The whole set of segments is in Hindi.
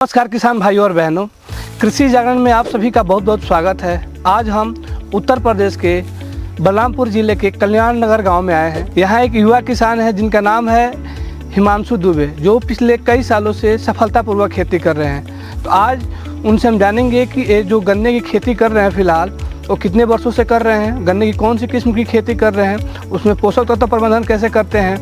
नमस्कार किसान भाइयों और बहनों, कृषि जागरण में आप सभी का बहुत बहुत स्वागत है। आज हम उत्तर प्रदेश के बलरामपुर जिले के कल्याण नगर गांव में आए हैं। यहाँ एक युवा किसान है जिनका नाम है हिमांशु दुबे, जो पिछले कई सालों से सफलतापूर्वक खेती कर रहे हैं। तो आज उनसे हम जानेंगे कि ये जो गन्ने की खेती कर रहे हैं फिलहाल, वो कितने वर्षों से कर रहे हैं, गन्ने की कौन सी किस्म की खेती कर रहे हैं, उसमें पोषक तत्व प्रबंधन कैसे करते हैं,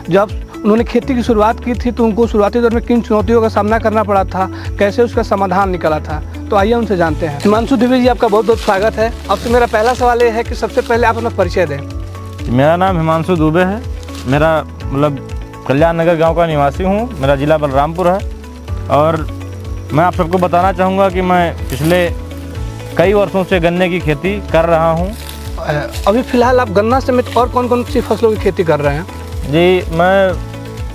जब उन्होंने खेती की शुरुआत की थी तो उनको शुरुआती दौर में किन चुनौतियों का सामना करना पड़ा था, कैसे उसका समाधान निकला था। तो आइए उनसे जानते हैं। हिमांशु दुबे जी, आपका बहुत बहुत स्वागत है। आपसे मेरा पहला सवाल ये है कि सबसे पहले आप अपना परिचय दें। मेरा नाम हिमांशु दुबे है। मेरा कल्याण नगर गांव का निवासी हूं। मेरा ज़िला बलरामपुर है और मैं आप सबको बताना चाहूँगा कि मैं पिछले कई वर्षों से गन्ने की खेती कर रहा हूं। अभी फ़िलहाल आप गन्ना समेत और कौन कौन सी फसलों की खेती कर रहे हैं? जी, मैं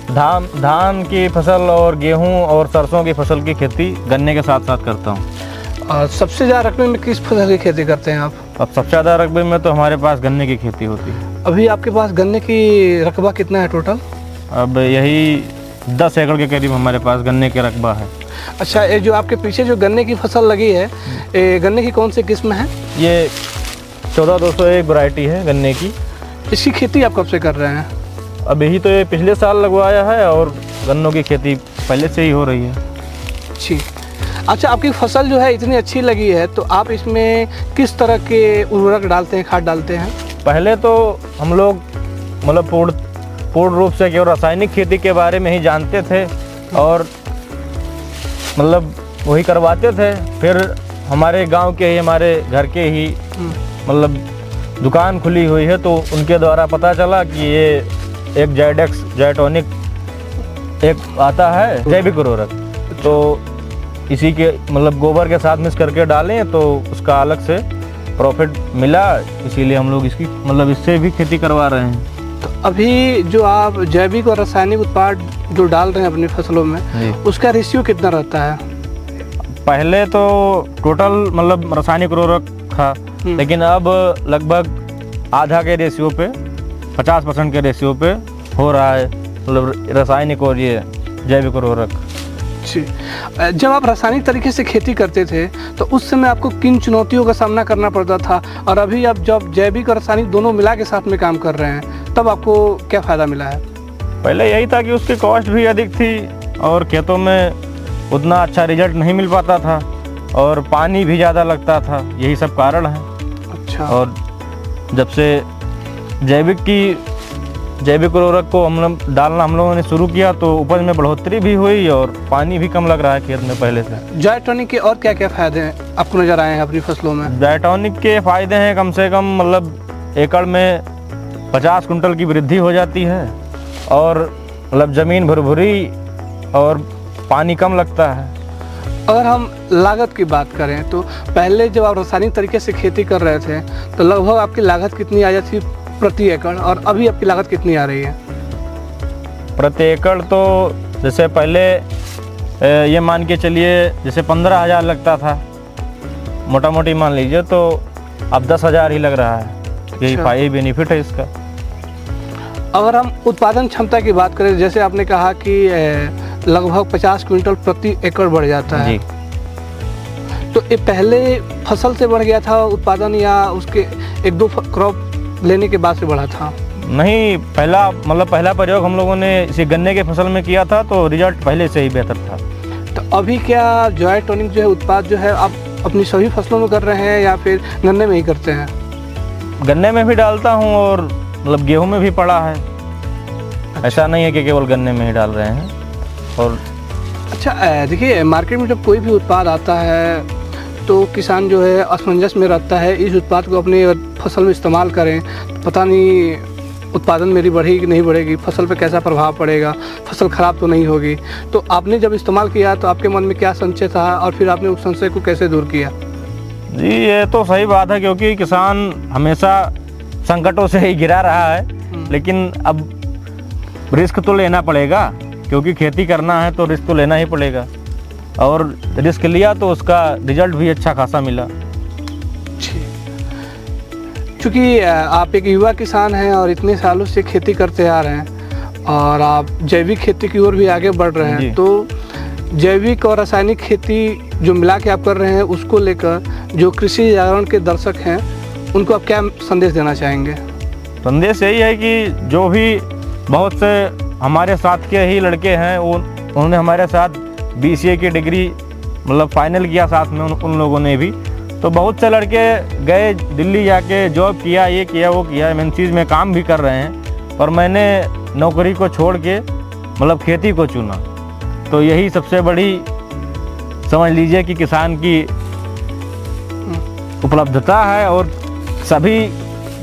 धान की फसल और गेहूं और सरसों की फसल की खेती गन्ने के साथ साथ करता हूं। सबसे ज़्यादा रकबे में किस फसल की खेती करते हैं आप? अब सबसे ज़्यादा रकबे में तो हमारे पास गन्ने की खेती होती है। अभी आपके पास गन्ने की रकबा कितना है टोटल? अब यही 10 एकड़ के करीब हमारे पास गन्ने के रकबा है। अच्छा, ये जो आपके पीछे जो गन्ने की फसल लगी है, ये गन्ने की कौन सी किस्म है? ये 14201 वैरायटी है गन्ने की। इसकी खेती आप कब से कर रहे हैं? अब यही तो ये पिछले साल लगवाया है और गन्नों की खेती पहले से ही हो रही है। जी, अच्छा, आपकी फसल जो है इतनी अच्छी लगी है तो आप इसमें किस तरह के उर्वरक डालते हैं, खाद डालते हैं? पहले तो हम लोग पूर्ण रूप से केवल रासायनिक खेती के बारे में ही जानते थे और वही करवाते थे। फिर हमारे गांव के ही, हमारे घर के ही दुकान खुली हुई है तो उनके द्वारा पता चला कि ये एक जायटोनिक एक आता है जैविक उर्वरक, तो इसी के गोबर के साथ मिक्स करके डालें तो उसका अलग से प्रॉफिट मिला, इसीलिए हम लोग इसकी इससे भी खेती करवा रहे हैं। तो अभी जो आप जैविक और रासायनिक उत्पाद जो डाल रहे हैं अपनी फसलों में, उसका रेशियो कितना रहता है? पहले तो टोटल रासायनिक उर्वरक था, लेकिन अब लगभग आधा के रेशियो पे, 50% के रेशियो पे हो रहा है रासायनिक और ये जैविक उर्वरक। जी, जब आप रासायनिक तरीके से खेती करते थे तो उस समय आपको किन चुनौतियों का सामना करना पड़ता था, और अभी आप जब जैविक और रासायनिक दोनों मिला के साथ में काम कर रहे हैं तब आपको क्या फ़ायदा मिला है? पहले यही था कि उसकी कॉस्ट भी अधिक थी और खेतों में उतना अच्छा रिजल्ट नहीं मिल पाता था और पानी भी ज़्यादा लगता था, यही सब कारण है। अच्छा, और जब से जैविक उर्वरक को डालना हम लोगों ने शुरू किया तो उपज में बढ़ोतरी भी हुई और पानी भी कम लग रहा है खेत में पहले से। जायटोनिक के और क्या क्या फ़ायदे हैं आपको नज़र आए हैं अपनी फसलों में? जायटोनिक के फ़ायदे हैं, कम से कम एकड़ में 50 कुंटल की वृद्धि हो जाती है और ज़मीन भुरभुरी और पानी कम लगता है। अगर हम लागत की बात करें तो पहले जब आप रासायनिक तरीके से खेती कर रहे थे तो लगभग आपकी लागत कितनी आ जाती प्रति एकड़, और अभी आपकी लागत कितनी आ रही है? प्रति एकड़ तो जैसे पहले ये मान के चलिए जैसे 15,000 लगता था, मोटा मोटी मान लीजिए, तो अब 10,000 ही लग रहा है। यही बेनिफिट है इसका। अगर हम उत्पादन क्षमता की बात करें, जैसे आपने कहा कि लगभग 50 क्विंटल प्रति एकड़ बढ़ जाता है, तो ये पहले फसल से बढ़ गया था उत्पादन या उसके 1-2 क्रॉप लेने के बाद से बढ़ा था? नहीं, पहला प्रयोग हम लोगों ने इसी गन्ने के फसल में किया था तो रिजल्ट पहले से ही बेहतर था। तो अभी क्या जायटोनिक जो है उत्पाद जो है आप अपनी सभी फसलों में कर रहे हैं या फिर गन्ने में ही करते हैं? गन्ने में भी डालता हूँ और गेहूं में भी पड़ा है। अच्छा। ऐसा नहीं है कि केवल गन्ने में ही डाल रहे हैं। और अच्छा, देखिए, मार्केट में जब कोई भी उत्पाद आता है तो किसान जो है असमंजस में रहता है, इस उत्पाद को अपनी फसल में इस्तेमाल करें तो पता नहीं उत्पादन मेरी बढ़ेगी कि नहीं बढ़ेगी, फसल पे कैसा प्रभाव पड़ेगा, फसल ख़राब तो नहीं होगी। तो आपने जब इस्तेमाल किया तो आपके मन में क्या संशय था और फिर आपने उस संशय को कैसे दूर किया? जी, ये तो सही बात है क्योंकि किसान हमेशा संकटों से ही घिरा रहा है, लेकिन अब रिस्क तो लेना पड़ेगा क्योंकि खेती करना है तो रिस्क तो लेना ही पड़ेगा, और रिस्क लिया तो उसका रिजल्ट भी अच्छा खासा मिला। चूँकि आप एक युवा किसान हैं और इतने सालों से खेती करते आ रहे हैं और आप जैविक खेती की ओर भी आगे बढ़ रहे हैं, तो जैविक और रासायनिक खेती जो मिला के आप कर रहे हैं, उसको लेकर जो कृषि जागरण के दर्शक हैं उनको आप क्या संदेश देना चाहेंगे? संदेश यही है कि जो भी बहुत से हमारे साथ के ही लड़के हैं उन्होंने हमारे साथ BCA की डिग्री मतलब फाइनल किया साथ में उन लोगों ने भी। तो बहुत से लड़के गए दिल्ली जाके जॉब किया, ये किया वो किया, MNCs में काम भी कर रहे हैं, और मैंने नौकरी को छोड़ के मतलब खेती को चुना। तो यही सबसे बड़ी समझ लीजिए कि किसान की उपलब्धता है। और सभी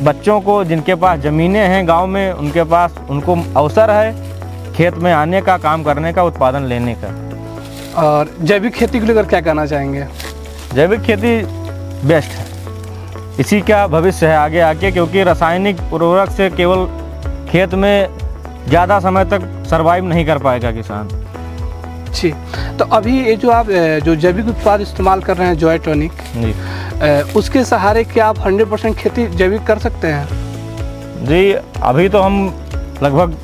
बच्चों को जिनके पास ज़मीनें हैं गांव में, उनको अवसर है खेत में आने का, काम करने का, उत्पादन लेने का। और जैविक खेती को लेकर क्या कहना चाहेंगे? जैविक खेती बेस्ट है, इसी का भविष्य है आगे आके, क्योंकि रासायनिक उर्वरक से केवल खेत में ज़्यादा समय तक सरवाइव नहीं कर पाएगा किसान। जी, तो अभी ये जो आप जो जैविक उत्पाद इस्तेमाल कर रहे हैं जोएटॉनिक जी उसके सहारे क्या आप 100% खेती जैविक कर सकते हैं? जी, अभी तो हम लगभग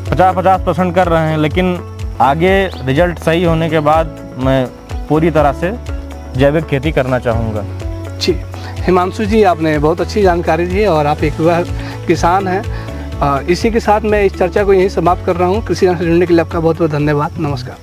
50% कर रहे हैं, लेकिन आगे रिजल्ट सही होने के बाद मैं पूरी तरह से जैविक खेती करना चाहूँगा। जी, हिमांशु जी, आपने बहुत अच्छी जानकारी दी है और आप एक युवा किसान हैं। इसी के साथ मैं इस चर्चा को यहीं समाप्त कर रहा हूँ। कृषि से जुड़ने के लिए आपका बहुत बहुत धन्यवाद। नमस्कार।